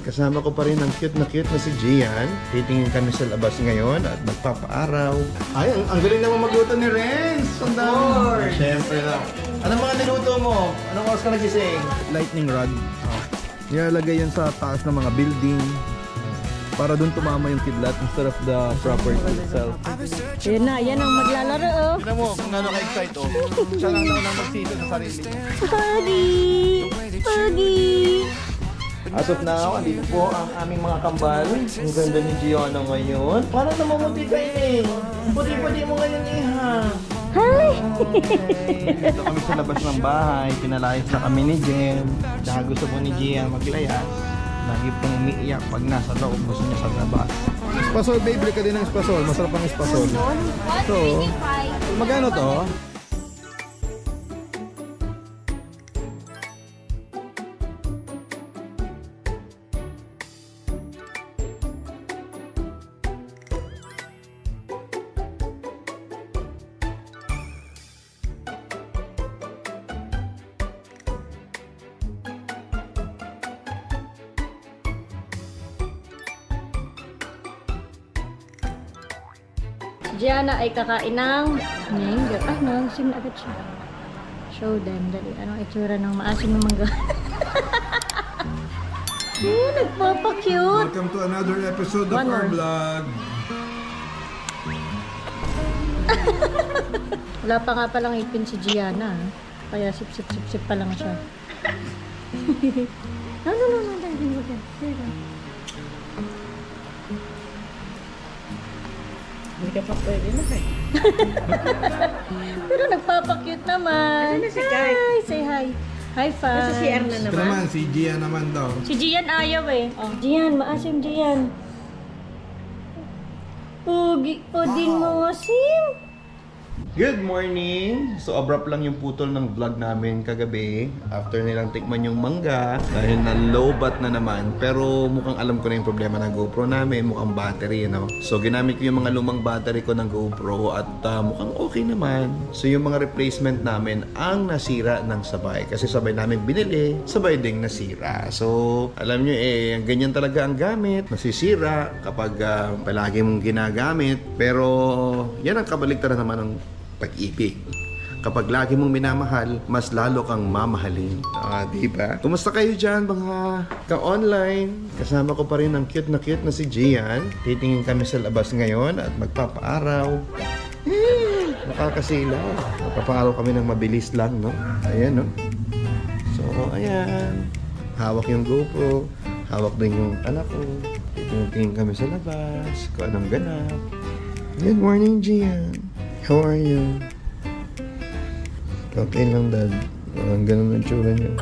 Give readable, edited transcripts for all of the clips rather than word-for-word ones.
Kasama ko pa rin ang cute na si Gian. Titingin kami sa labas ngayon at magpapaaraw. Ay, ang galing naman magluto ni Renz! Sandal! Siyempre lang. Anong mga niluto mo? Anong oras ka nagising? Lightning rod. Nilalagay yan sa taas ng mga building para doon tumama yung kidlat instead of the property itself. Yan ang maglalaro oh. Tignan mo kung gano'n ka-excite oh. Siya lang daw na magsito sa sarili. Pagi! As of now, andito po ang aming mga kambal. Ang ganda ni Gianna ngayon. Parang namamuti ka eh. Puti-puti mo ngayon iha. Hi! Dito kami sa labas ng bahay. Pinalayas na kami ni Jem. Dahil gusto po ni Gian maglayas. Lagi pong umiiyak pag nasa loob. Gusto niya sa labas. Espasol, babe. Bili ka din ng espasol. Masarap ang espasol. So, magkano to? Gianna ay kakain ng mango. Ay, nangasim na agad siya. Show them. Dali. Anong itsura ng maasim ng mangga? Nagpapa-cute. Welcome to another episode of our vlog. Wala pa nga palang ipin si Gianna. Kaya sip-sip-sip-sip pa lang siya. No. Hindi ka pa pwede na eh. Pero nagpapa-cute naman. Si Kai? Hi! Say hi. High five. Nasa CR na Ito naman. naman, si Gian naman daw. Si Gian ayaw eh. Oh, Gian, maasim Gian. Pugi po din mo asim. Good morning! So abrupt lang yung putol ng vlog namin kagabi after nilang tikman yung mangga dahil na low bat na naman, pero mukhang alam ko na yung problema ng GoPro namin, mukhang battery, no? So ginamit ko yung mga lumang battery ko ng GoPro at mukhang okay naman. So yung mga replacement namin ang nasira ng sabay kasi sabay namin binili, sabay ding nasira. So alam nyo ganyan talaga ang gamit, nasisira kapag palagi mong ginagamit, pero yan ang kabaligtaran naman ng pag-ibig. Kapag lagi mong minamahal, mas lalo kang mamahalin. Diba? Kumusta kayo dyan, mga ka-online? Kasama ko pa rin ang cute na si Gian. Titingin kami sa labas ngayon at magpapaaraw. Nakakasila. Magpapaaraw kami ng mabilis lang, no? Ayan, no? So, ayan. Hawak yung GoPro. Hawak din yung anak ko. Titingin kami sa labas. Kung anong ganap. Good morning, Gian. How are you? Okay lang, Dad. Ang ganun ang tsura niyo.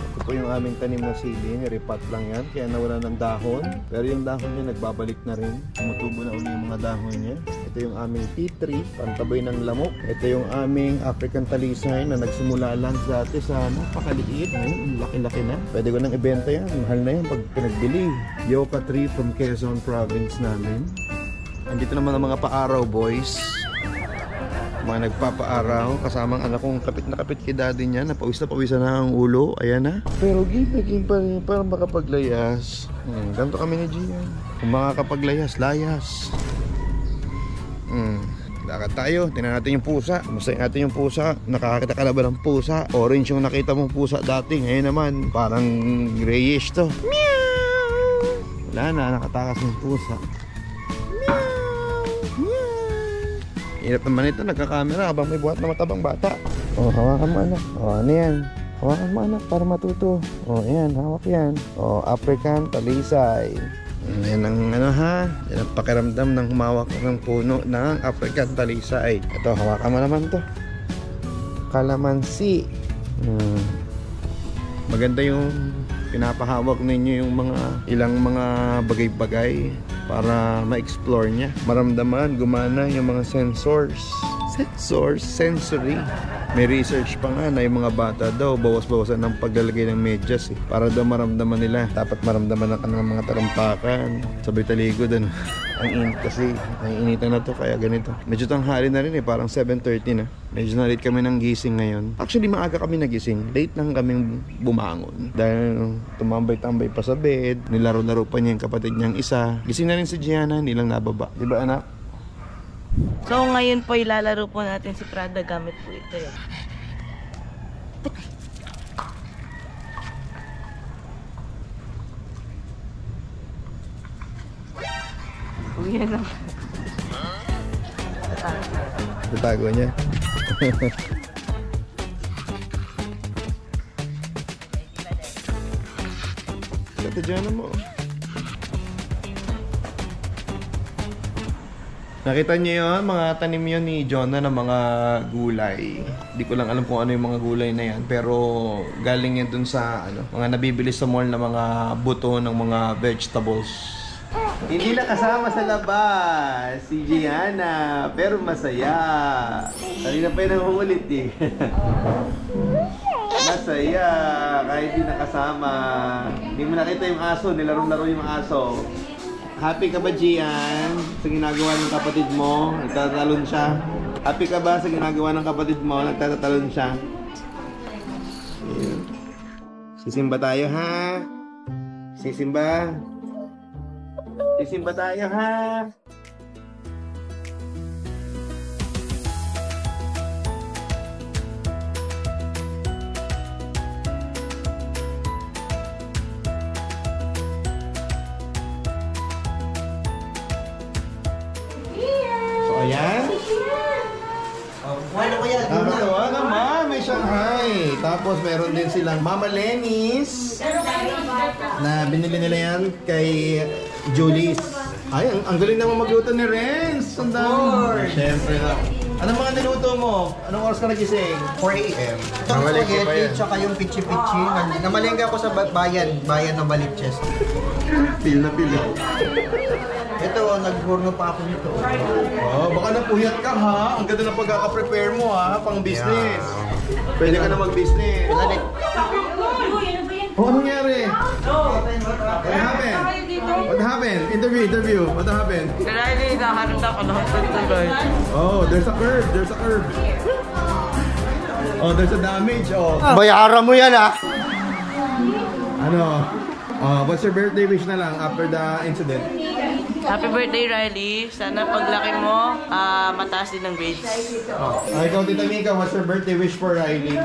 Ito po yung aming tanim na sili. Niripat lang yan. Kaya nawala ng dahon. Pero yung dahon niya nagbabalik na rin. Tumutubo na uli yung mga dahon niya. Ito yung aming tea tree. Pantabay ng lamok. Ito yung aming African talisay na nagsimula lang dati sa napakaliit. Ngayon, laki-laki na. Pwede ko nang ibenta yan. Mahal na yan pag pinagbili. Yucca tree from Quezon province namin. Andito naman ang mga paaraw, boys. Mga nagpapaaraw. Kasamang anak kong kapit na kapit kay daddy niya. Napawisan na ang ulo. Ayan na. Pero giging pa rin para makapaglayas. Ganito kami ni Gian. Kung makakapaglayas, layas. Lakad tayo. Tingnan natin yung pusa. Mustahin natin yung pusa. Nakakakita ka na ba ng pusa? Orange yung nakita mong pusa dati. Ngayon naman, parang grayish to. Meow! Wala na, nakatakas yung pusa. Hirap naman ito, nagkakamera habang may buhat na matabang bata. Oh, hawakan mo anak. Oh, ano yan? Hawakan mo anak para matuto. Oh, ayan, hawak yan. Oh, African talisay. Yan ang ano ha. Yan ang pakiramdam ng humawak ng puno ng African talisay. Ito, hawakan mo naman to. Kalamansi. Maganda yung pinapahawak ninyo yung mga ilang mga bagay-bagay para ma-explore niya. Maramdaman, gumana yung mga sensors. sensory. May research pa nga na yung mga bata daw bawas-bawasan ng paglalagay ng medyas para daw maramdaman nila. Dapat maramdaman ng kanilang mga talampakan. Sabay talikod ano. Ang init kasi, naiinitan na to kaya ganito. Medyo tanghali na rin parang 7:30 na. Medyo na late kami ng gising ngayon. Actually maaga kami nagising, late lang kaming bumangon. Dahil tumambay-tambay pa sa bed, nilaro-laro pa niya yung kapatid niyang isa. Gising na rin si Gianna, hindi lang nababa. Diba anak? So ngayon po ilalaro po natin si Prada gamit po ito yun. Uwi na. Tatago niya. Kata Gianna mo. Nakita niyo yun, mga tanim yun ni Jonah ng mga gulay. Di ko lang alam kung ano yung mga gulay na yan. Pero galing yan dun sa mga nabibili sa mall na mga buto ng mga vegetables. Hindi na kasama sa labas si Gianna, pero masaya. Kanina pa yun nangungulit eh. Masaya, kahit di nakasama. Hindi mo nakita yung aso, nilarong-laro yung aso. Happy ka ba, Gian? Sa ginagawa ng kapatid mo? Nagtatalon siya? Happy ka ba sa ginagawa ng kapatid mo? Nagtatalon siya? Ayan. Sisimba tayo, ha? Sisimba? Sisimba tayo, ha? Ayan. Ano kaya? Nakakatawa naman, may Shanghai. Tapos meron din silang Mama Lenny's na binili nila yan kay Julie's. Ay, ang galing naman magluto ni Renz. Ang dami. Siyempre na. Anong mga niluto mo? Anong oras ka nagising? 4 a.m. Itong spaghetti, tsaka yung pichi-pichi. Namalengga ako sa bayan ng Baliches. Pil na pil. Ito, nag-hurno pa ako nito. Oh, baka napuyat ka ha. Ang ganda ng pagkaka-prepare mo ha, pang business. Pwede ka na mag-business. Oh, anong nangyari? What happened? What happened? Interview. What happened? Kaya hindi nakaharap ako ng tuloy. Oh, there's a curve. Oh, there's a damage. Oh. Bayaran mo yan ah! Ano? What's your birthday wish na lang after the incident? Happy birthday, Riley. Sana paglaki mo, mataas din ang grades. Ikaw, Tita Mika, what's your birthday wish for Riley?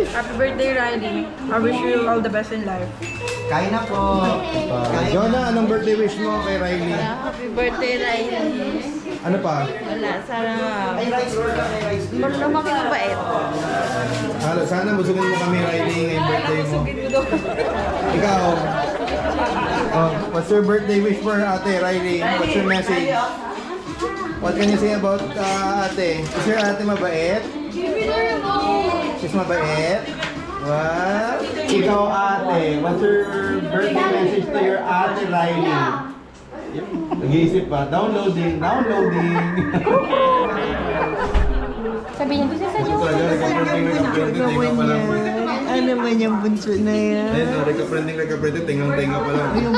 Happy birthday, Riley. I wish you all the best in life. Kain na po! Jonah, anong birthday wish mo kay Riley? Happy birthday, Riley. Ano pa? Wala, sana Ay, rice roll ka, may rice roll. lumaki mabait. Sana busugin mo kami, Riley, ngayong birthday mo. Ikaw, what's your birthday wish for Ate Riley? What's your message? What can you say about Ate? Is your Ate mabait? She's mabait? What? Ikaw, Ate, what's your birthday message to your Ate Riley? Nag-iisip pa. Downloading. Sabihin ko sa Ito talaga, nagka-printing pa lang. Ano man yung bunso na yan? Ayun, nagka-printing, tingang-tinga pa lang. Yung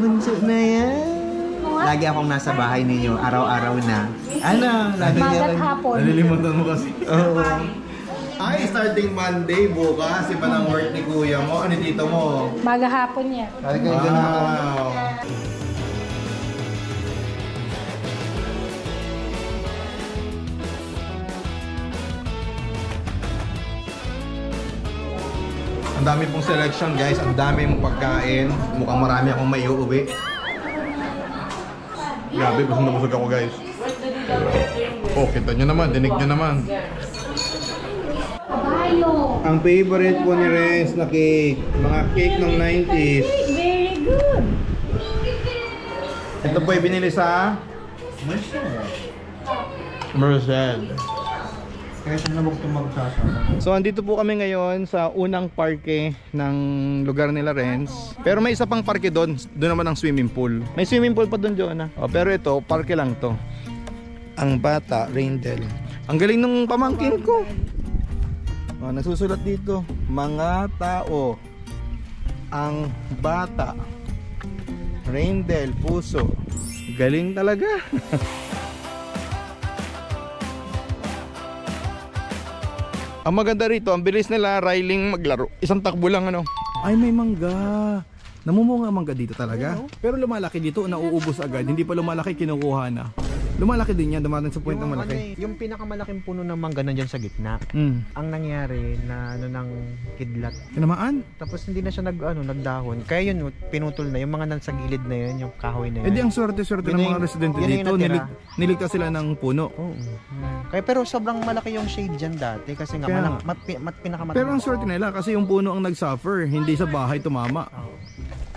bunso na yan. Lagi akong nasa bahay ninyo, araw-araw na. Ano? Lagi Magat hapon. Nalilimutan mo kasi. Oo. Ay, starting Monday, bukas, iba ng work ni kuya mo, ani tito mo. Maga hapon yan. Wow. Ang dami pong selection, guys. Ang dami mong pagkain. Mukhang marami akong may uuwi. Grabe, busog na busog ako, guys. Oh, kita nyo naman, dinig nyo naman. Ang favorite po ni Renz na cake. Mga cake ng 90s. Very good. Ito po ay binili sa Merced. Kaya siya nabog itong magsasama. So andito po kami ngayon sa unang parke ng lugar nila Renz. Pero may isa pang parke doon. Doon naman ang swimming pool. May swimming pool pa doon, Jonah. Oh, pero ito, parke lang to. Ang bata, Reindel. Ang galing nung pamangkin ko. Oh, nasusulat dito, mga tao. Ang bata, Reindel, puso. Galing talaga. Ang maganda rito, ang bilis nila Riling maglaro. Isang takbo lang ano. Ay, may mangga. Namumunga mangga dito talaga. Pero lumalaki dito, nauubos agad. Hindi pa lumalaki, kinukuha na. Lumalaki din yan, dumating sa point na malaki. Yung pinakamalaking puno ng mangga nandiyan sa gitna. Ang nangyari na ng kidlat. Tinamaan? Tapos hindi na siya nagdahon. Kaya yun, pinutol na. Yung mga nasa gilid na yun, yung kahoy na yun. Eh di ang swerte-swerte ng mga residente dito. Niligtas sila ng puno. Oo. Kaya pero sobrang malaki yung shade dyan dati. Kasi nga, pinakamalaki. Pero ang swerte nila kasi yung puno ang nag-suffer. Hindi sa bahay tumama.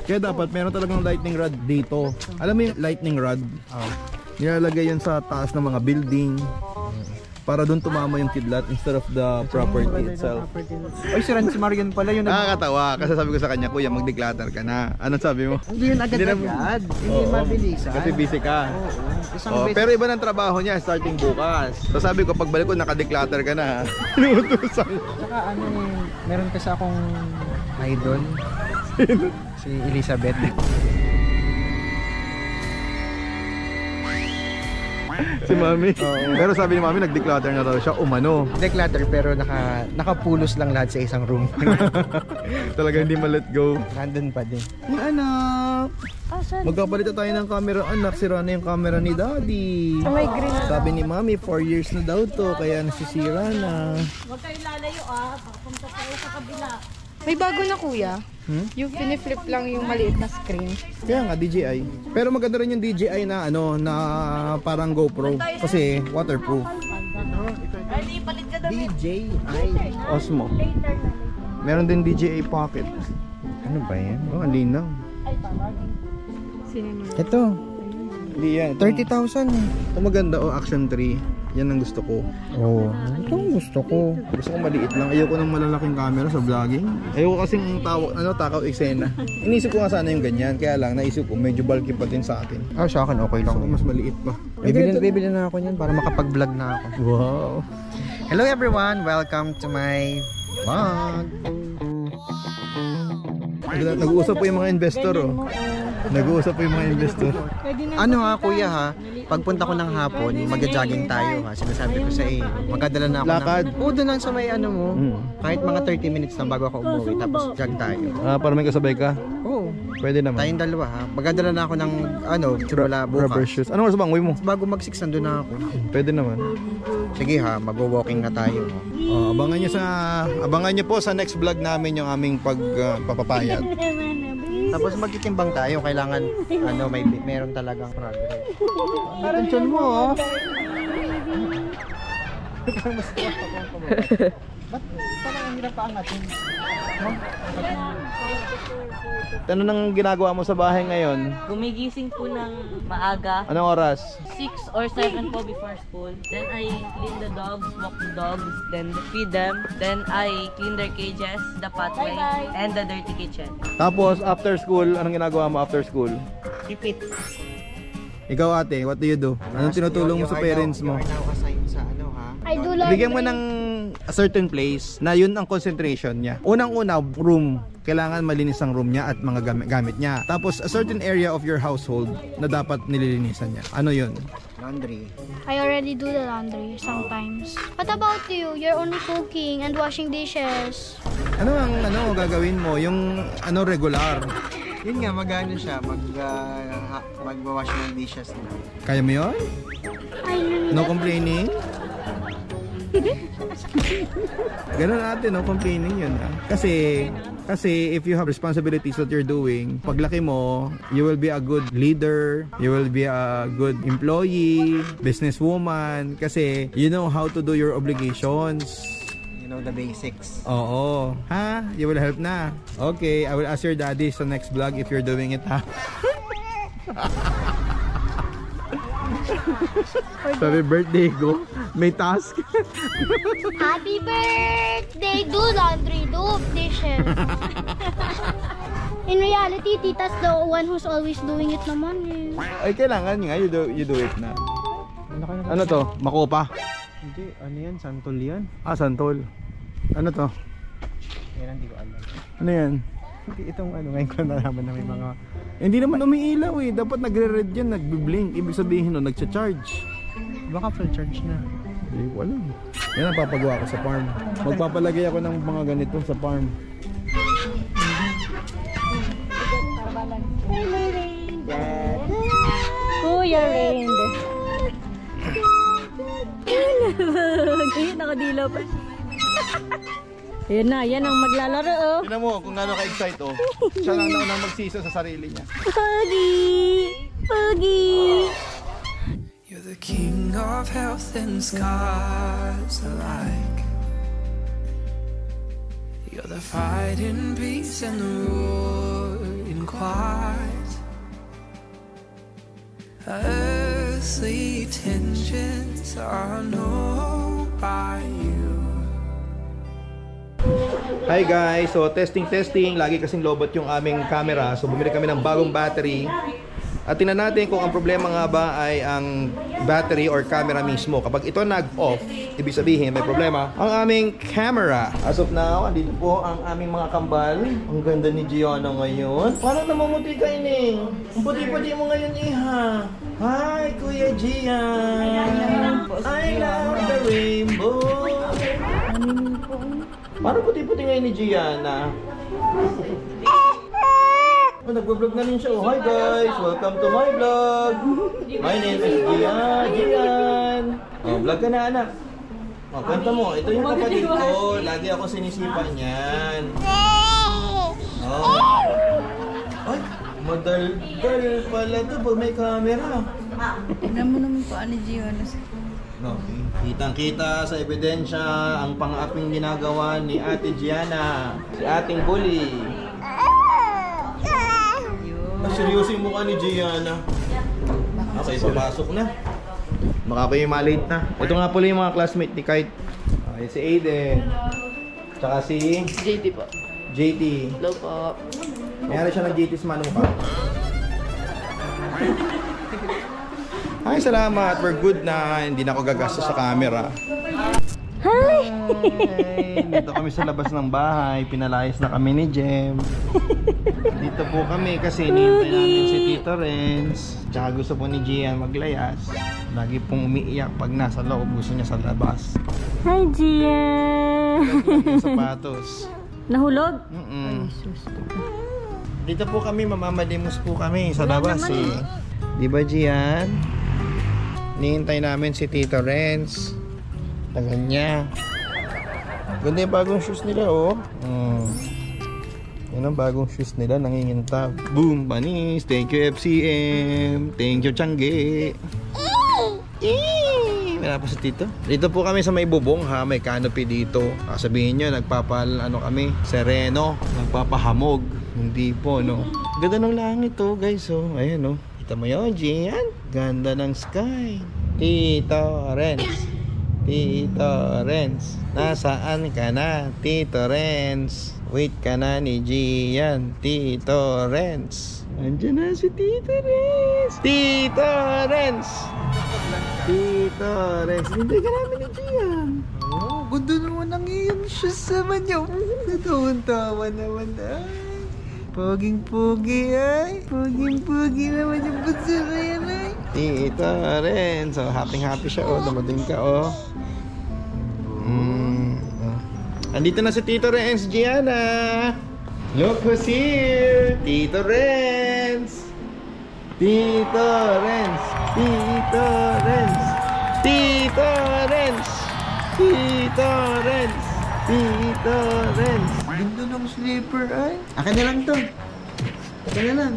Kaya dapat meron talagang lightning rod dito. Alam mo yung lightning rod? Nilalagay yan sa taas ng mga building para doon tumama yung kidlat instead of the property itself. Ay, si Marian pala yun. Nakakatawa kasi sabi ko sa kanya, kuya mag-declutter ka na. Anong sabi mo? Hindi yun agad-agad. Hindi mabilisan. Kasi busy ka. Pero iba ng trabaho niya starting bukas. So sabi ko, pagbalik ko naka-declutter ka na. Inuutusan. Saka meron kasi akong idol. Si Elizabeth. Si Mami. Pero sabi ni Mami, nag-declutter na daw siya, umano. Declutter pero nakapulos lang lahat sa isang room. Talaga hindi ma-let go. Nandun pa din. Yung anak, magkapalit tayo ng camera. Anak, sira na yung camera ni Daddy. May green. Sabi ni Mami, 4 years na daw to, kaya nasisira na. Huwag kayo lalayo papunta tayo sa kabila. May bago na kuya. Yung piniflip lang yung maliit na screen. Kaya nga, DJI. Pero maganda rin yung DJI na na parang GoPro. Kasi waterproof. DJI Osmo. Meron din DJI Pocket. Ano ba yan? Oh, ang linaw. Ito. Hindi yan. 30,000 Ito maganda, Action 3. Yan ang gusto ko. Ito ang gusto ko. Gusto ko maliit lang. Ayoko ng malalaking camera sa vlogging. Ayoko kasing takaw eksena. Inisip ko nga sana yung ganyan. Kaya lang, naisip ko medyo bulky pa din sa atin. Sa akin okay lang. Gusto ko mas maliit pa. Bibili na ako niyan para makapag-vlog na ako. Wow. Hello everyone! Welcome to my vlog! Nag-uusap po yung mga investor, Nag-uusap po yung mga investor. Kuya pagpunta ko ng hapon, mag-jogging tayo Sinasabi ko sa magdadala na ako Lakad? Doon lang sa may mo. Kahit mga 30 minutes lang bago ako umuwi, tapos jog tayo. Para may kasabay ka? Oo. Pwede naman. Tayong dalawa Magdadala na ako ng tsura Rubber bukas. shoes. Anong oras ba ang uwi mo? Bago mag-6 nandun na ako. Pwede naman. Sige mag-walking na tayo. Abangan niyo po sa next vlog namin yung aming pagpapapayat. Tapos magtitimbang tayo, kailangan meron talagang progress. Attention mo, Ba't parang ang hirap paangatin? Ano nang ginagawa mo sa bahay ngayon? Gumigising po ng maaga. Anong oras? 6 or 7 po before school. Then I clean the dogs, walk the dogs, then feed them. Then I clean their cages, the pathway, and the dirty kitchen. Tapos after school, anong ginagawa mo after school? Repeat. Ikaw ate, what do you do? Anong tinutulong mo sa parents mo? You are now assigned sa I do laundry. Bigyan mo ng a certain place na yun ang concentration niya. Unang-una, room. Kailangan malinis ang room niya at mga gamit niya. Tapos a certain area of your household na dapat nililinisan niya. Ano yun? Laundry. I already do the laundry sometimes. What about you? You're only cooking and washing dishes. Ano ang gagawin mo? Yung regular. Yun nga, mag-ano siya, mag-wash ng dishes na. Kaya mo yun? No complaining? Ganun natin, no complaining yun. Kasi if you have responsibilities that you're doing, paglaki mo, you will be a good leader, you will be a good employee, businesswoman, kasi you know how to do your obligations. You know the basics. Oo. Ha? You will help na. Okay, I will ask your daddy sa next vlog if you're doing it, ha? Sabi birthday ko, may task. Happy birthday! Do laundry, do dishes. In reality, tita's the one who's always doing it naman eh. Ay, kailangan nga, you do it na. Ano to? Makopa? Hindi, ano yan? Santol yan? Ah, santol. Ano to? Yan, hindi ko alam. Ano yan? Itong ano, ngayon ko nalaman na may mga... Hindi naman umiilaw eh. Dapat nagre-red yan, nagbi-blink. Ibig sabihin nun, nagcha-charge. Baka full charge na. Hindi ko alam. Yan ang papagawa ko sa farm. Magpapalagay ako ng mga ganito sa farm. Kuya Rain. Ayun, nakadila pa. Ayun na, yan ang maglalaro oh. Tignan mo kung gaano ka-excite oh. Siya lang daw nang magsisa sa sarili niya. Puggy! Puggy! You're the king of health and scars alike. You're the fight in peace and the roar in quiet. Earthly tensions are known by you. Hi guys, so testing. Lagi kasing lobot yung aming camera. So bumili kami ng bagong battery. At tingnan natin kung ang problema nga ba ay ang battery or camera mismo. Kapag ito nag-off, ibig sabihin may problema ang aming camera. As of now, andito po ang aming mga kambal. Ang ganda ni Gianna ngayon. Parang namumuti ka, Ining. Ang puti-puti mo ngayon, Iha. Hi, Kuya Gian. I love the rainbow. Parang puti-puti ngayon ni Gianna. Oh, nagbo-vlog na rin siya. Oh, hi guys! Welcome to my vlog! My name is Gian. Oh, vlog ka na, anak. Oh, kwenta mo. Ito yung kapatid ko. Lagi ako sinisipan yan. Oh. Ay, madaldal pala to pag may camera. Tignan mo naman po ani Gian. No, kitang-kita sa ebidensya ang pang-aping ginagawa ni Ate Gianna. Si ating bully. Seryoso yung mukha ni Gianna. Okay, papasok na. Baka pa yung malate na. Ito nga pala yung mga classmate ni Kite. Okay, si Aiden. Tsaka si... JT po. JT. Hello po. Mayroon siya ng JT sa manong ka. Ay, salamat. We're good na. Hindi na ako gagastos sa camera. Hi! Dito kami sa labas ng bahay. Pinalayas na kami ni Jem. Dito po kami kasi hinihintay namin si Tito Renz. Tsaka gusto po ni Gian maglayas. Lagi pong umiiyak pag nasa loob. Gusto niya sa labas. Hi, Gian! Yung sapatos. Nahulog? Ay, sus. Dito po kami, mamamalimos po kami sa labas eh. Di ba, Gian? Hinihintay namin si Tito Renz. Tagal niya. Ganda yung bagong shoes nila, oh. Yan ang bagong shoes nila, nangingintab. Boom, panis. Thank you, FCM. Thank you, Tiangge. Wala pa si Tito. Dito po kami sa may bubong, ha. May canopy dito. Sabihin nyo, kami, sereno. Nagpapahamog. Hindi po, no. Ganda ng langit, oh, guys, oh. Ayan, oh. Kita mo yun, Gian. Ganda ng sky. Tito Renz. Tito Renz, nasaan ka na? Tito Renz, wait ka na ni Gian. Tito Renz, andyan na si Tito Renz. Tito Renz, Tito Renz, hindi ka namin ni Gian. Oh, ganda naman ang iyong shoes naman niyo. Natawang-tawa naman ay. Poging-pogi ay. Poging-pogi naman yung puso ko yan ay. Tito Renz, so happy siya, oh. Dumating ka, oh. Andito na si Tito Renz, Gianna. Look who's here. Tito Renz. Tito Renz. Tito Renz. Tito Renz. Tito Renz. Tito Renz. Ganda ng slipper ay. Akin na lang to. Akin na lang.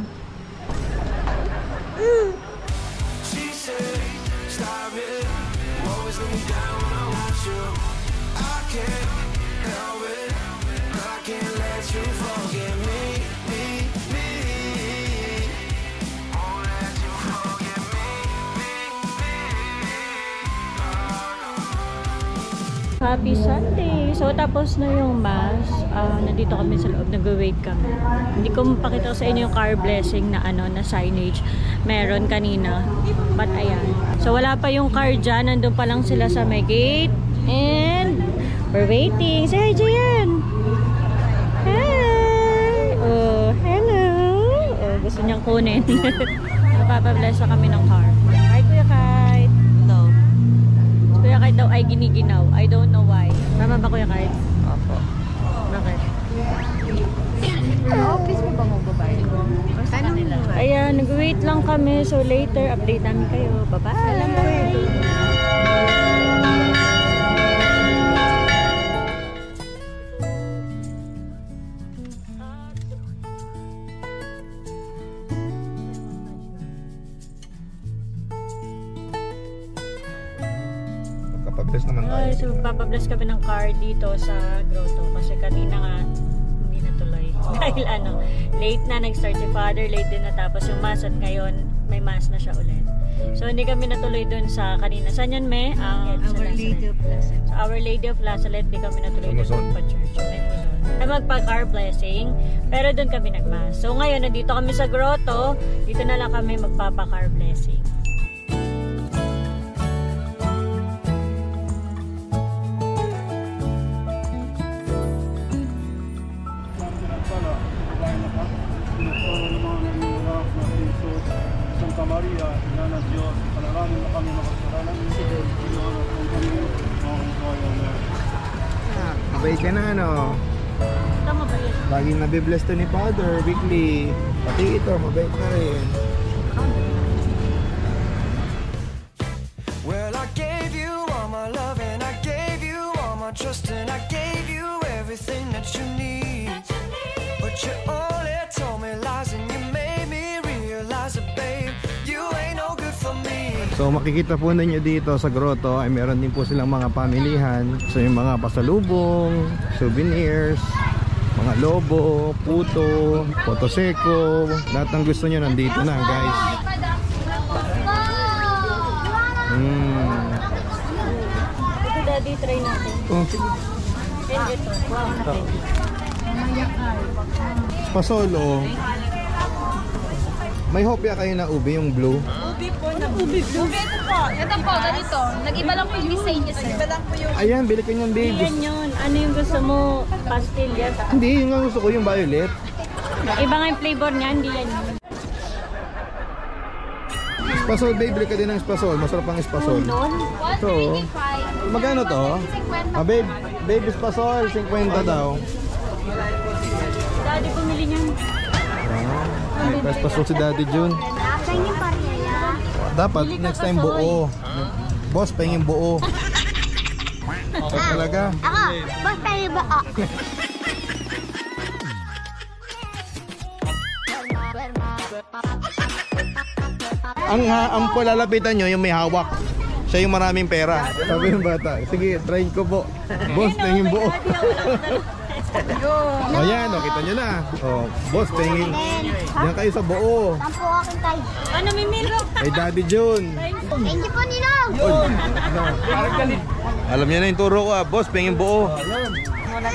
She said, stop it. Always let me down when I want you. I can't help it. I can't let you forget me, me, me. Won't let you forget me, me, me. Happy Sunday! So, tapos na yung mass. Nandito kami sa loob, nag-wait kami. Hindi ko mapakita sa inyo yung car blessing na na signage. meron kanina. But ayan. So wala pa yung car dyan. Nandun pa lang sila sa may gate. And we're waiting. Say hi, Jayan! Hi! Oh, hello! Oh, gusto niyang kunin. Napapabless na kami ng car. Hi, Kuya Kite! Hello. Kuya Kite daw ay giniginaw. I don't know why. Tama ba, Kuya Kite? Opo. Bakit? Office mo ba magbabayad? Anong Ayan, nag-wait lang kami. So later, update namin kayo. Bye-bye! Magpapabless naman tayo. Ay, so papabless kami ng car dito sa grotto. Kasi kanina nga, hindi natuloy. Dahil late na nag-start si Father, late din natapos yung mass at ngayon may mass na siya ulit. So hindi kami natuloy dun sa kanina. Saan yan, Me? Our Lady of Lazarette. So Our Lady of Lazarette, di kami natuloy dun pa church. May Luzon. Ay magpa-car blessing, pero dun kami nag-mass. So ngayon, nandito kami sa grotto, dito na lang kami magpapa-car blessing. Santa Maria, Ina ng Diyos, panalangin na kami makasalanan. Iniwanag kong kami, mga kaya na. Mabait ka na, ano? Tama ba yun? Laging nabibless to ni Father, weekly. Pati ito, mabait na rin. Well, I gave you all my love and I gave you all my trust and I gave you everything that you need. But you only told me lies and you made me realize that, babe, you ain't no good for me. So makikita po ninyo dito sa grotto ay meron din po silang mga pamilihan. So yung mga pasalubong, souvenirs, mga lobo, puto, potoseko, lahat ng gusto nyo nandito na, guys. Ito, Daddy, try natin. Oh, And ito. Wow, natin. pasolo. May hopya kayo na ube, yung blue. Ubi po. Ito po, ganito. Nag-iba lang po yung design niya, sir. Nag-iba lang po yung... Ayan, bili ko yung baby. Yan yun. Ano yung gusto mo? Pastel yan? Hindi, yung nga gusto ko yung violet. Iba nga yung flavor niya, hindi yan yun. Spasol, babe, bili ka din ng spasol. Masarap ang spasol. Ito, magkano to? Ah, babe, spasol, 50 daw. Daddy, bumili niyan. May spasol si Daddy Jun. Dapat next time buo. Boss, pahingin buo. Talaga. Ako, boss tayo ba? Ang palalapitan nyo, yung may hawak. Siya yung maraming pera. Sabi yung bata, sige, try ko po. Boss, pahingin buo. O yan, kita nyo na. O, boss, pahingin. Yan kayo sa buo. Tampo akin tayo. Ano, Mimilo? Kay Daddy Jun. Thank you po, Ninong. Alam niya na yung turo ko, boss, pahingin buo.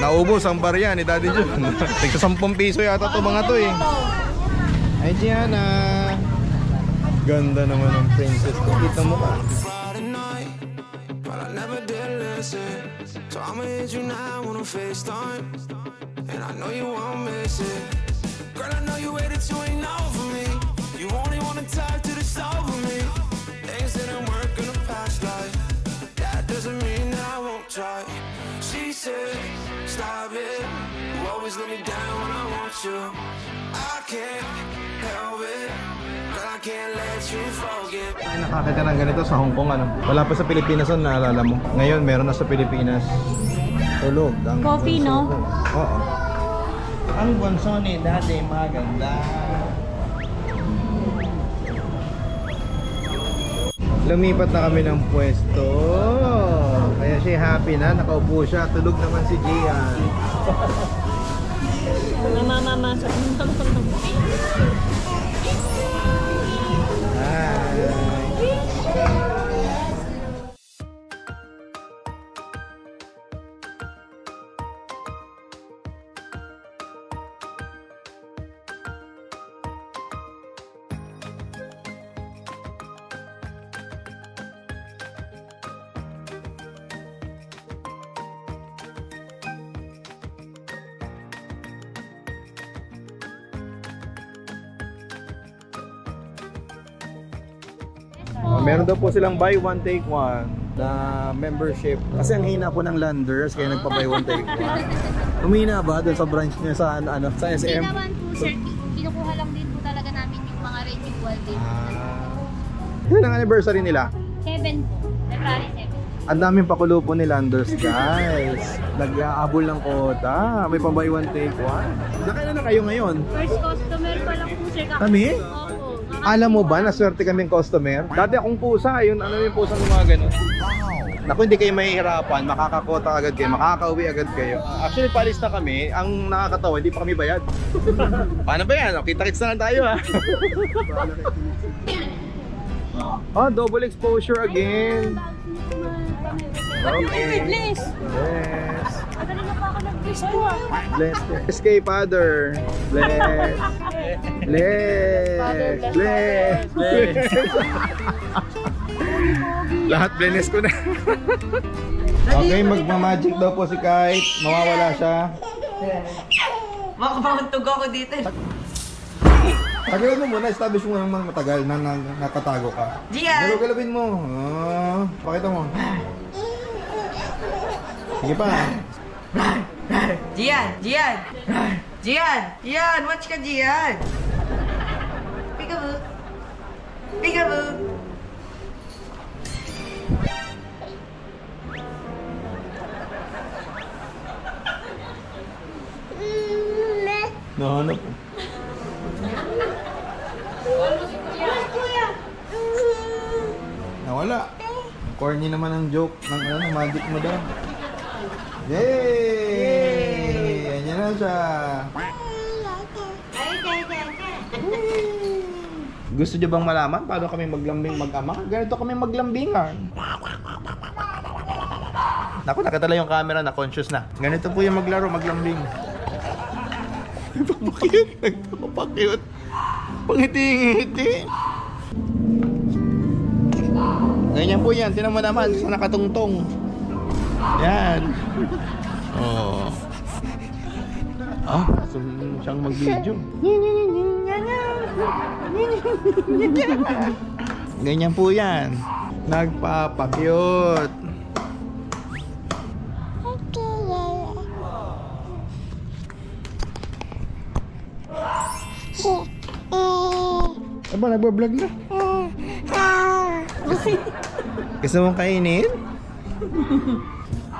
Naubos ang barya ni Daddy Jun. Tigsa 10 piso yata to mga to eh. Ay, Gianna. Ganda naman ng princess ko. Kita mo ka. Friday night, but I never did listen. So I'ma hit you now on a FaceTime, and I know you won't miss it. Girl, I know you waited to ain't know for me. You only wanna talk to the start with me. Things didn't work in the past life. That doesn't mean that I won't try. She said, stop it. You always let me down when I want you. I can't help it. I can't let you forget. Ay, nakakita ng ganito sa Hong Kong, ano? Wala pa sa Pilipinas nun, naalala mo. Ngayon, meron na sa Pilipinas. Tulog. Ang Coffee, no? Oo. Ang bunso ni Daddy maganda. Lumipat na kami ng pwesto. Kaya siya happy na, nakaupo siya. Tulog naman si Gian. Mamamasak. Meron daw po silang buy one take one na membership. Kasi ang hina po ng Landers kaya nagpa-buy one take one. Humina ba doon sa branch niya sa sa SM? Hindi naman po sir, kinukuha lang din po talaga namin yung mga renewal din. Yun ang anniversary nila. 7 po, February 7. Ang daming pakulo po ni Landers, guys. Nag-aabol ng kota. May pa-buy one take one. Nakailan na kayo ngayon? First customer pa lang po sir. Kami? Opo. Alam mo ba, naswerte kaming customer? Dati akong pusa, yun, ano yung pusang mga ganun. Naku, hindi kayo mahihirapan, makakakota agad kayo, makakauwi agad kayo. Actually, palis na kami, ang nakakatawa, hindi pa kami bayad. Paano ba yan? Kita-kits na lang tayo ha. Oh, double exposure again. Okay. Bless! Bless. Madali na pa ako nag-bless po Bless. Bless kay Father. Bless. Bless. Bless. Bless. Lahat bless ko na. Okay, magmamagic daw po si Kite. Mawawala siya. Makapauntog ako dito. Tagalin mo muna, establish mo naman matagal na nakatago ka. Gian! Galawin mo. Pakita mo. Sige pa. Gian! Gian! Gian! Gian! Watch ka, Gian! Peekaboo! Peekaboo! Nahanap. Nawala. Corny naman ang joke ng magic mo daw. Yay! Ayan na siya. Gusto niyo bang malaman paano kami maglambing mag-ama? Ganito kami maglambingan. Naku, nakatala yung camera na conscious na. Ganito po yung maglaro, maglambing. Nagpapakiyot, nagpapakiyot. Pangiti-ngiti. Ganyan po yan, tinan mo naman sa nakatungtong. Yan. Oh. Ah, gusto siyang mag-video. Ganyan po yan. Nagpapakyut. Aba, nagbablog na. Gusto mong kainin?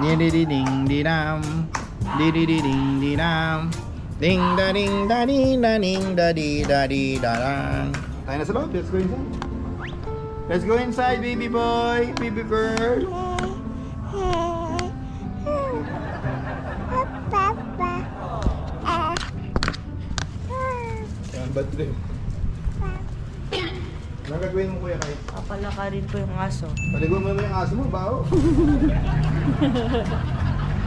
Ding-di-ding-di-dam. Ding-di-ding-di-dam. Ding-da-ding-da-ding-da-di-da-di-da-dang. Tayo na sa loob. Let's go inside. Let's go inside, baby boy. Baby girl. Yan, bad trip. Anong gagawin mo, Kuya Kai? Papalakarin ko yung aso. Paliguan mo yung aso mo, bao.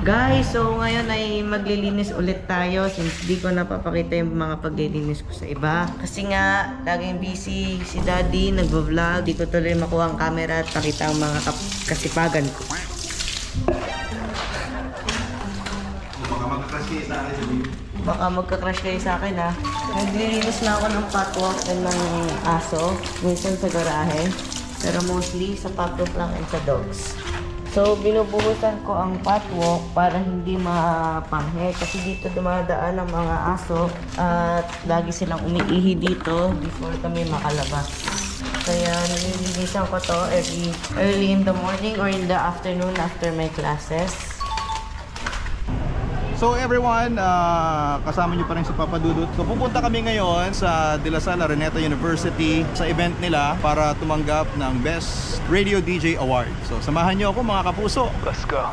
Guys, so ngayon ay maglilinis ulit tayo since di ko napapakita yung mga paglilinis ko sa iba. Kasi nga, laging busy si Daddy, nagvo-vlog. Di ko tuloy makuha ang camera at pakita ang mga kasipagan ko. Baka magka-crush kayo sa akin ha. Naglilinis na ako ng patwalk and ng aso. Minsan sa garahe. Pero mostly sa patwalk lang and sa dogs. So, binubuhusan ko ang patwalk para hindi mapanghe. Kasi dito dumadaan ang mga aso at lagi silang umiihi dito before kami makalabas. Kaya nililinisan ko to early in the morning or in the afternoon after my classes. So everyone, kasama nyo pa rin sa Papa Dudut. So pupunta kami ngayon sa De La Salle Araneta University sa event nila para tumanggap ng Best Radio DJ Award. So samahan nyo ako mga kapuso. Let's go!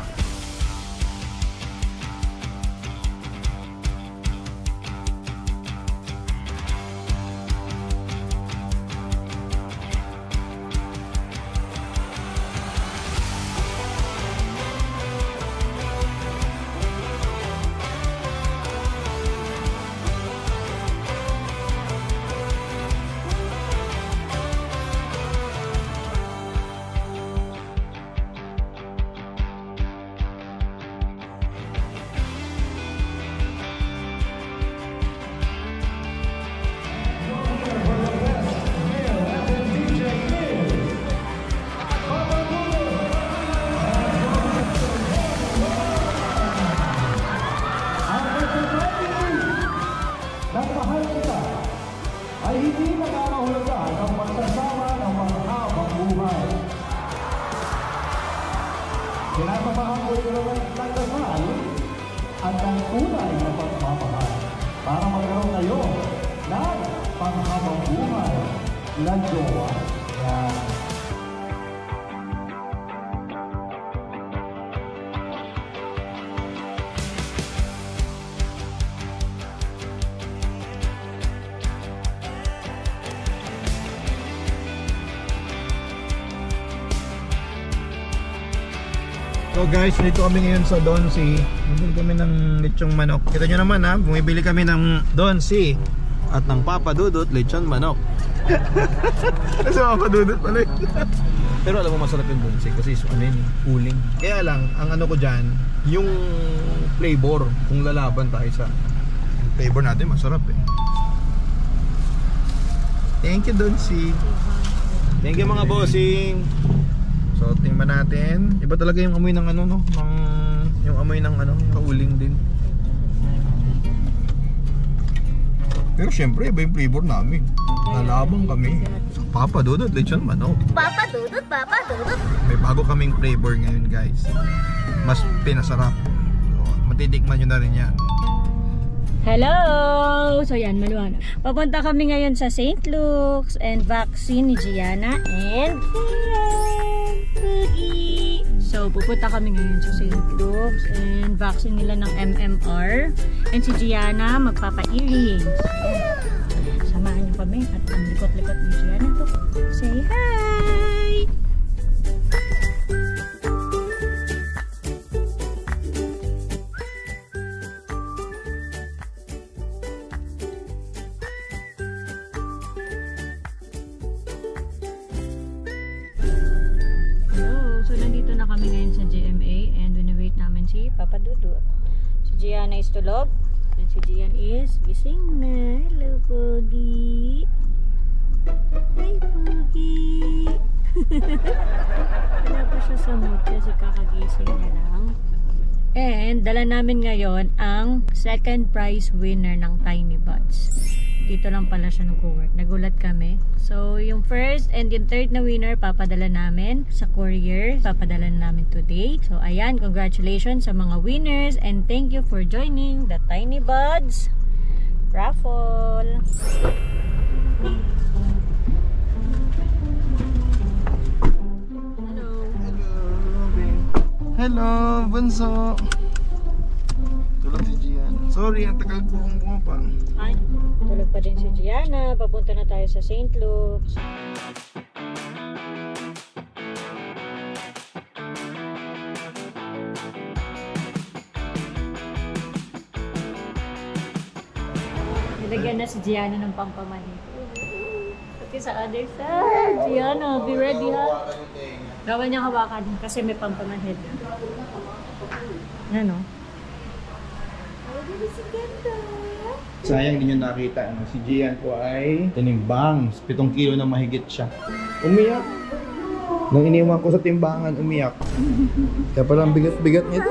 Sinasamahan ko rin naman ng kasal at ang tunay na pagmamahal para magkaroon kayo ng panghabang buhay na jowa. Yan. So guys, dito kami ngayon sa Donsi. Bumili kami ng lechong manok. Kita nyo naman ha, bumibili kami ng Donsi at ng Papa Dudut lechon manok. Kasi Papa Dudut pala yun. Pero alam mo masarap yung Donsi kasi ano yun, uling. Kaya lang, ang ano ko dyan, yung flavor, kung lalaban tayo sa flavor natin, masarap eh. Thank you Donsi. Thank you mga bossing. So tingnan natin. Iba talaga yung amoy ng ano no, ng yung amoy ng ano, kauling din. Pero syempre iba yung flavor namin. Nalabang kami. So, Papa Dudut lechon manok. Papa Dudut, Papa Dudut. May bago kaming flavor ngayon guys. Mas pinasarap. So, matitikman nyo na rin yan. Hello! So yan, maluwan. Papunta kami ngayon sa St. Luke's and vaccine ni Gianna and Poogie. So pupunta kami ngayon sa St. Luke's and vaccine nila ng MMR. And si Gianna magpapa-earrings. Samahan niyo kami at ang likot-likot ni Gianna. Look, say hi! So nandito na kami ngayon sa GMA and wini-wait namin si Papa Dudut. Si Gianna is tulog and si Gian is gising na. Hello Pogi. Hi Pogi. Wala pa siya sa mood kasi kakagising niya lang. And dala namin ngayon ang second prize winner ng Tiny Buds. Dito lang pala siya nag-work. Nagulat kami. So, yung first and yung third na winner, papadala namin sa courier. Papadala namin today. So, ayan. Congratulations sa mga winners. And thank you for joining the Tiny Buds raffle. Hello. Hello, bunso. Tulog si Gian. Sorry, ang tagal po kong bumapa. Hi. Tulog pa din si Gianna. Papunta na tayo sa St. Luke's. Nilagyan na si Gianna ng pampamanhid. Pati sa other side. Gianna, be ready ha. Gawan niya hawakan kasi may pampamanhid. Ano? Si ganda. Sayang din yung nakita. Si Gian po ay tinimbang. 7 kilo na mahigit siya. Umiyak. Nung iniwan ko sa timbangan, umiyak. Kaya palang bigat-bigat nito.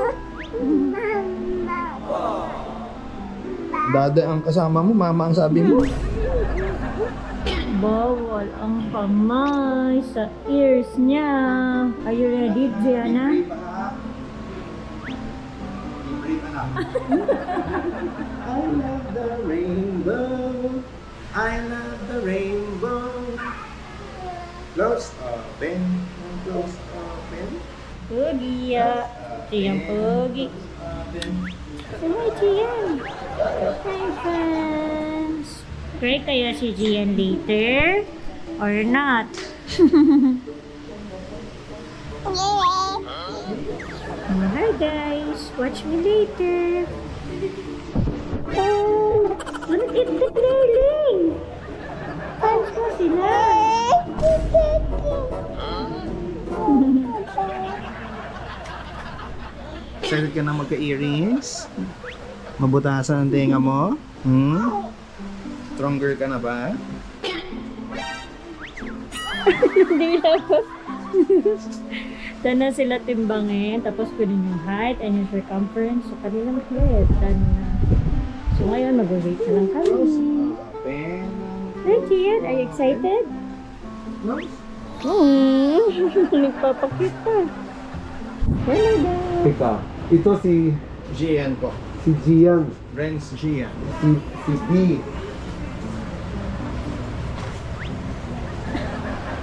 Dada ang kasama mo, mama ang sabi mo. Bawal ang kamay sa ears niya. Are you ready, Gianna? I love the rainbow. I love the rainbow. Close open. Close open. Pogi ya. Cian Pogi. Hi Cian. Hi friends. Pray kaya si Gian later or not? Hi guys, watch me later. Oh, look at the darling. Fans mo sila. Excited ka na magka-earrings? Mabutasan ang tenga mo? Stronger ka na ba? Hindi lang. Sana sila timbangin, tapos kunin yung height and yung circumference sa kanilang head. Sana na. So ngayon, mag-wait na lang kami. Hi, Gian. Are you excited? Nagpapakita. Teka, ito si Gian po. Gian. Renz Gian. Si B.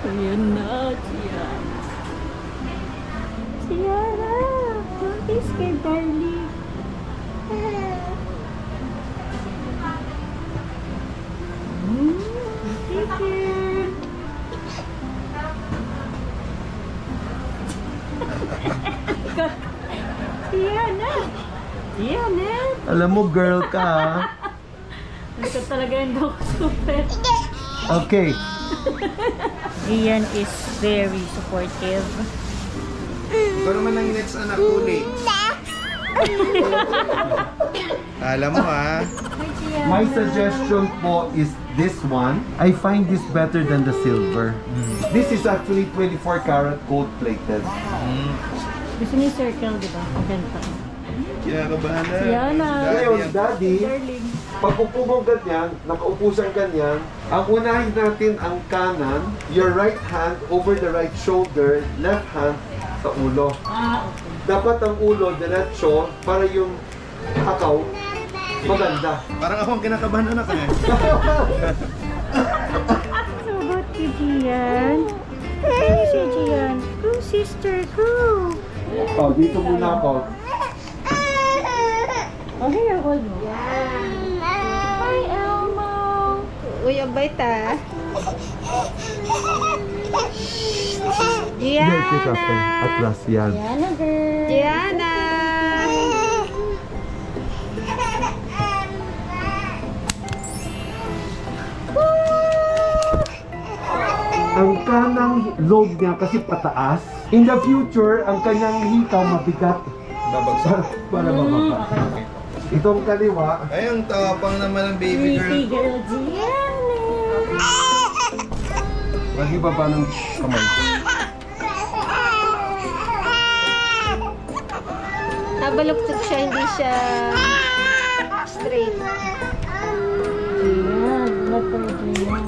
Ayan na, Gian. Ciara, don't be scared, darling. Take care. Ciara. Ciara. Alam mo, girl ka ha? Ito talaga yung dog super. Okay. Gian is very supportive. Ito naman ang next anak uli. Alam mo ha. My suggestion po is this one. I find this better than the silver. This is actually 24 karat gold plated. Gusto niya yung circle, di ba? Ang ganda. Kinakabahan na. Ciara. Ngayon, Daddy, Darling. pag upo mo ganyan, nakaupo siyang ganyan, ang unahin natin ang kanan, your right hand over the right shoulder, left hand sa ulo. Ah, okay. Dapat ang ulo diretso para yung hakaw maganda. Parang akong kinakabahan anak eh. So about kay Gian? Hey, si Gian. Go, sister, go. Oh, dito muna ako. Okay, ako mo. Hi, Elmo. Uy, abay ta. Yes, atlas yan. Diana, girl. Diana! Ang kanang load niya kasi pataas. In the future, ang kanyang hikaw mabigat. Babagsak. Para mababa. Itong kaliwa, Ay, ang tapang naman ng baby girl. Pretty girl, Diana. maghibaba ng kamay. Nabaluktot siya, hindi siya straight. Gian, blood for Gian.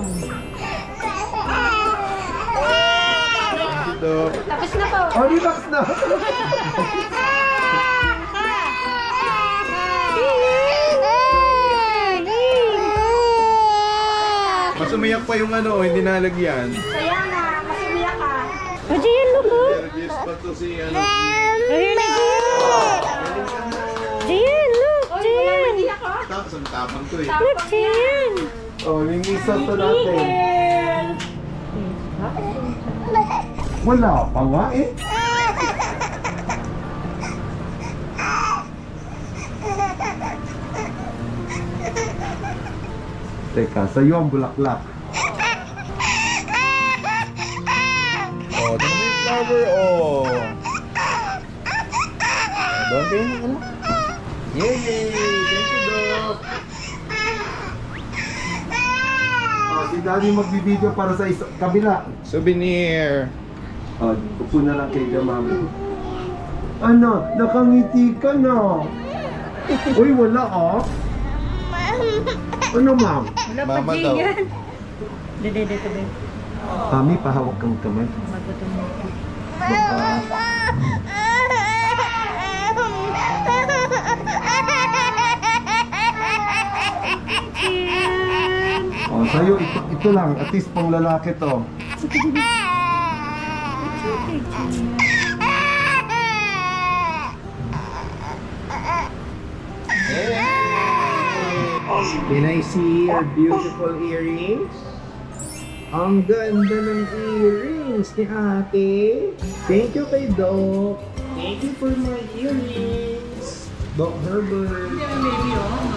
Dito. Tapos na po. Oh, relax na! Mas umiyak pa yung ano, hindi nalagyan. Kaya na, mas umiyak ka. Oh, Gian, look, oh. Nervous pa to si ano. Ayun na, Gian. Gian, look, Gian. Tapos ang tapang to eh. Look, Gian. Oh, linisan to natin. Wala pa nga eh. Teka, sa'yo ang bulaklak. Oh, ito na yung flower, oh. Doon kayo, ano? Yay! Thank you, Doc. Oh, si Daddy magbibideo para sa kabila. Souvenir. Oh, upo na lang kay Mami. Ano, nakangiti ka na. Uy, wala ah. Ano, Ma'am? Wala pa, Mama daw. Gian. Dede, ba? Mami, pahawak kang kamay. Magutom mo. Oh, sa'yo, ito lang. At least pang lalaki to. Can I see your beautiful earrings? Ang ganda ng earrings ni ate. Thank you kay Doc. Thank you for my earrings. Doc Herbert.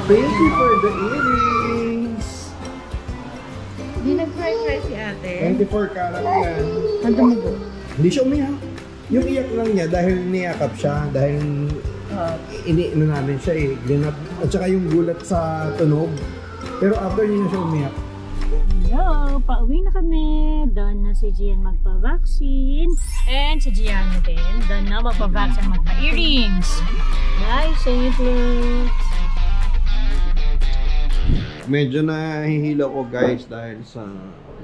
Thank you for the earrings. Hindi nag-cry si ate. 24 karat yan. Nandun mo ba? Hindi siya umiyak. Yung iyak lang niya dahil niyakap siya. Dahil iniino namin siya eh. Grinap. At saka yung gulat sa tunog. Pero after niya siya umiyak. Hello, pauwi na kami. Done na si Gian magpa-vaccine. And si Gianna din. Done na magpa-vaccine, magpa-earrings. Bye, St. Luke. Medyo nahihilo ko guys dahil sa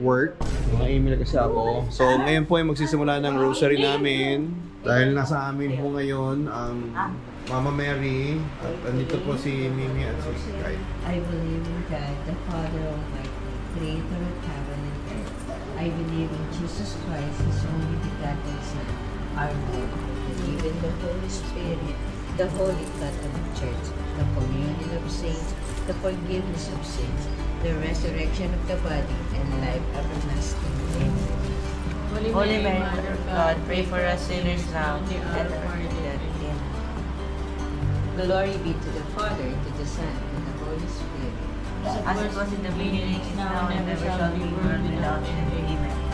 work. Mga email kasi ako. So ngayon po ay magsisimula ng rosary namin. Dahil nasa amin po ngayon ang Mama Mary. At andito po si Mimi at si Sky. I believe in God, the Father Almighty, Creator of heaven and earth. I believe in Jesus Christ, His only begotten Son, our Lord, given the Holy Spirit, the Holy Catholic Church, the communion of saints, the forgiveness of sins, the resurrection of the body, and life everlasting. Amen. Holy Mary, Mother of God, pray for us sinners now and at the hour of death. Amen. Glory be to the Father, to the Son, and the Holy Spirit. As it was in the beginning, is now, and ever shall be, world without end. Amen.